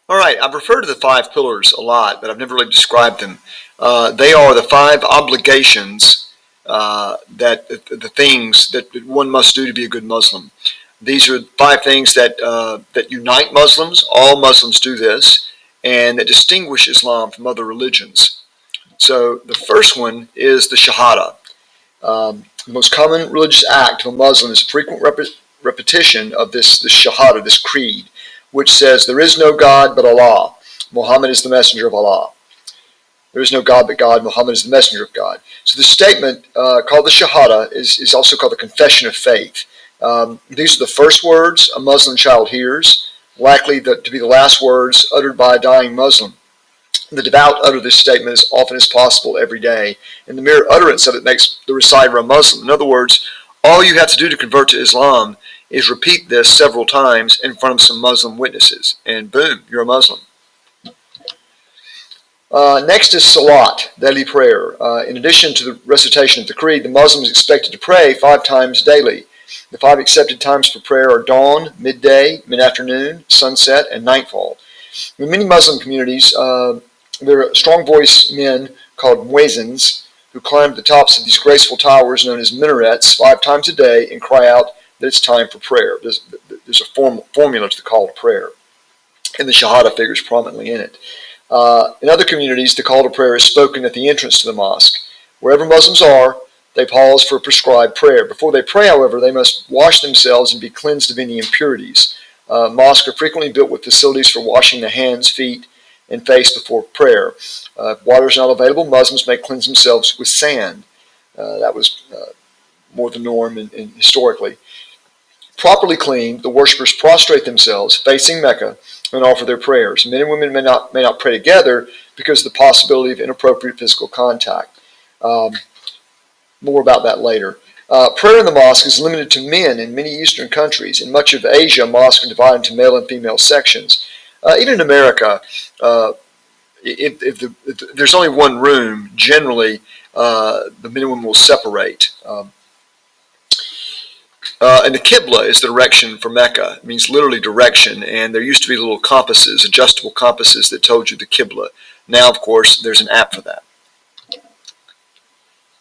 All right, I've referred to the 5 pillars a lot, but I've never really described them. They are the 5 obligations that the things that one must do to be a good Muslim. These are 5 things that unite Muslims. All Muslims do this, and that distinguish Islam from other religions. So the first one is the Shahada. The most common religious act of a Muslim is frequent repetition of this Shahada, this creed, which says, "There is no God but Allah. Muhammad is the messenger of Allah." There is no God but God. Muhammad is the messenger of God. So this statement, called the Shahada, is also called the confession of faith. These are the first words a Muslim child hears, likely to be the last words uttered by a dying Muslim. The devout utter this statement as often as possible every day, and the mere utterance of it makes the reciter a Muslim. In other words, all you have to do to convert to Islam is repeat this several times in front of some Muslim witnesses, and boom, you're a Muslim. Next is Salat, daily prayer. In addition to the recitation of the creed, the Muslim is expected to pray 5 times daily. The 5 accepted times for prayer are dawn, midday, mid-afternoon, sunset, and nightfall. In many Muslim communities, there are strong-voiced men called muezzins who climb to the tops of these graceful towers known as minarets 5 times a day and cry out that it's time for prayer. There's a formula to the call to prayer, and the Shahada figures prominently in it. In other communities, the call to prayer is spoken at the entrance to the mosque. Wherever Muslims are, they pause for a prescribed prayer. Before they pray, however, they must wash themselves and be cleansed of any impurities. Mosques are frequently built with facilities for washing the hands, feet, and face before prayer. If water is not available, Muslims may cleanse themselves with sand. That was more the norm historically. Properly cleaned, the worshippers prostrate themselves facing Mecca and offer their prayers. Men and women may not pray together because of the possibility of inappropriate physical contact. More about that later. Prayer in the mosque is limited to men in many Eastern countries. In much of Asia, mosques are divided into male and female sections. Even in America, if there's only one room, generally the men and women will separate. And the Qibla is the direction for Mecca. It means literally direction, and there used to be little compasses, adjustable compasses that told you the Qibla. Now, of course, there's an app for that.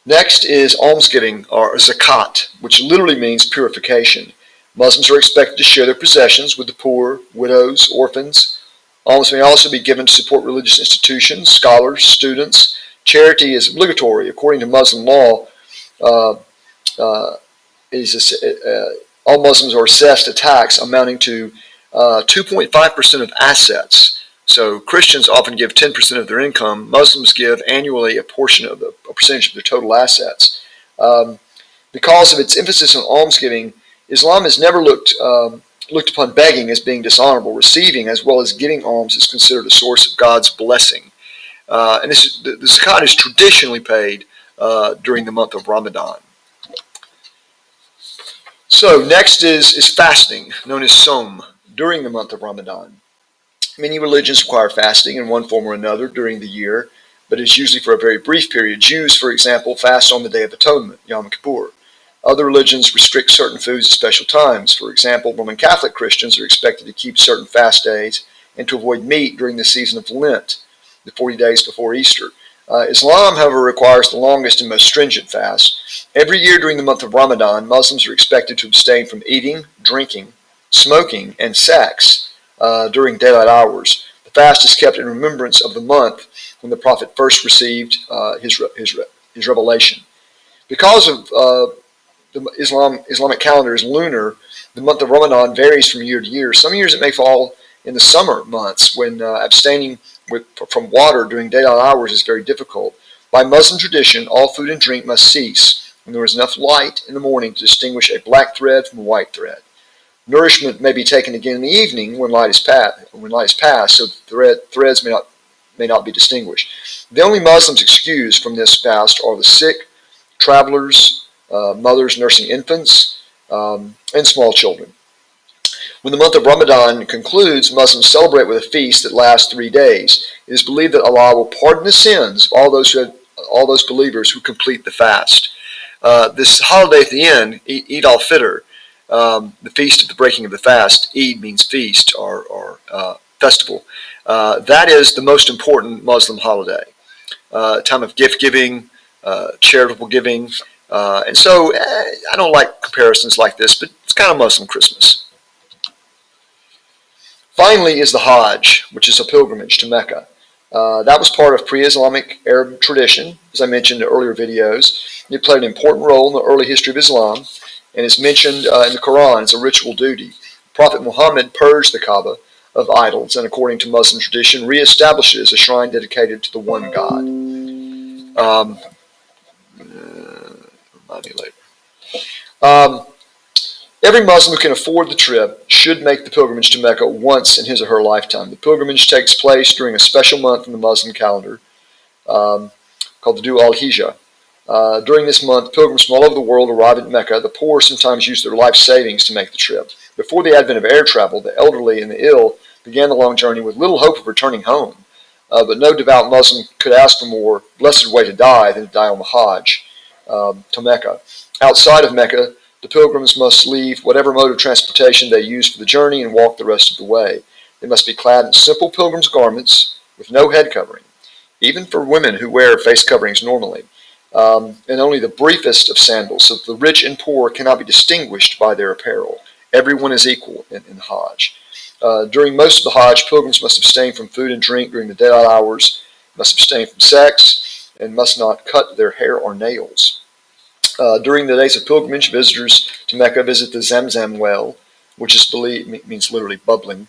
Next is almsgiving, or Zakat, which literally means purification. Muslims are expected to share their possessions with the poor, widows, orphans. Alms may also be given to support religious institutions, scholars, students. Charity is obligatory. According to Muslim law, all Muslims are assessed a tax amounting to 2.5% of assets. So Christians often give 10% of their income. Muslims give annually a percentage of their total assets. Because of its emphasis on almsgiving, Islam has never looked upon begging as being dishonorable. Receiving as well as giving alms is considered a source of God's blessing. And the zakat is traditionally paid during the month of Ramadan. So next is fasting, known as Sawm, during the month of Ramadan. Many religions require fasting in one form or another during the year, but it's usually for a very brief period. Jews, for example, fast on the Day of Atonement, Yom Kippur. Other religions restrict certain foods at special times. For example, Roman Catholic Christians are expected to keep certain fast days and to avoid meat during the season of Lent, the 40 days before Easter. Islam, however, requires the longest and most stringent fast. Every year during the month of Ramadan, Muslims are expected to abstain from eating, drinking, smoking, and sex during daylight hours. The fast is kept in remembrance of the month when the Prophet first received his revelation. Because of the Islamic calendar is lunar, the month of Ramadan varies from year to year. Some years it may fall in the summer months when abstaining from water during daylight hours is very difficult. By Muslim tradition, all food and drink must cease when there is enough light in the morning to distinguish a black thread from a white thread. Nourishment may be taken again in the evening when light is past, so threads may not be distinguished. The only Muslims excused from this fast are the sick, travelers, mothers nursing infants, and small children. When the month of Ramadan concludes, Muslims celebrate with a feast that lasts 3 days. It is believed that Allah will pardon the sins of all those believers who complete the fast. This holiday at the end, Eid al-Fitr, the feast of the breaking of the fast. Eid means feast or festival. That is the most important Muslim holiday. Time of gift giving, charitable giving. And so I don't like comparisons like this, but it's kind of Muslim Christmas. Finally is the Hajj, which is a pilgrimage to Mecca. That was part of pre-Islamic Arab tradition, as I mentioned in earlier videos. It played an important role in the early history of Islam and is mentioned in the Quran as a ritual duty. Prophet Muhammad purged the Kaaba of idols and, according to Muslim tradition, reestablished it as a shrine dedicated to the one God. Remind me later. Every Muslim who can afford the trip should make the pilgrimage to Mecca once in his or her lifetime. The pilgrimage takes place during a special month in the Muslim calendar called the al-Hijjah. During this month, pilgrims from all over the world arrive at Mecca. The poor sometimes use their life savings to make the trip. Before the advent of air travel, the elderly and the ill began the long journey with little hope of returning home. But no devout Muslim could ask for more blessed way to die than to die on the Hajj to Mecca. Outside of Mecca, the pilgrims must leave whatever mode of transportation they used for the journey and walk the rest of the way. They must be clad in simple pilgrim's garments with no head covering, even for women who wear face coverings normally, and only the briefest of sandals, so that the rich and poor cannot be distinguished by their apparel. Everyone is equal in the Hajj. During most of the Hajj, pilgrims must abstain from food and drink during the daylight hours, must abstain from sex, and must not cut their hair or nails. During the days of pilgrimage, visitors to Mecca visit the Zamzam well, which is means literally bubbling,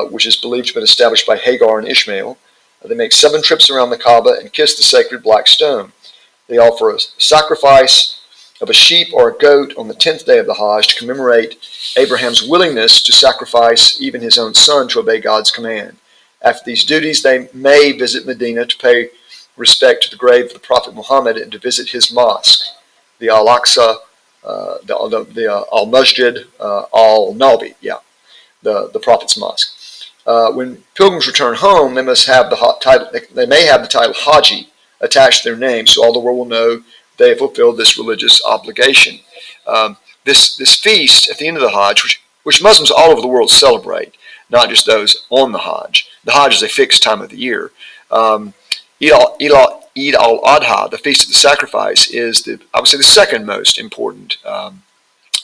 which is believed to have been established by Hagar and Ishmael. They make 7 trips around the Kaaba and kiss the sacred black stone. They offer a sacrifice of a sheep or a goat on the 10th day of the Hajj to commemorate Abraham's willingness to sacrifice even his own son to obey God's command. After these duties, they may visit Medina to pay respect to the grave of the Prophet Muhammad and to visit his mosque, the Al-Aqsa, the Al-Masjid, Al-Nabi, the Prophet's mosque. When pilgrims return home, they must have the title. They may have the title Haji attached to their name, so all the world will know they have fulfilled this religious obligation. This feast at the end of the Hajj, which Muslims all over the world celebrate, not just those on the Hajj. The Hajj is a fixed time of the year. Eid al-Adha, the Feast of the Sacrifice, is I would say the second most important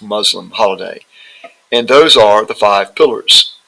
Muslim holiday. And those are the 5 pillars.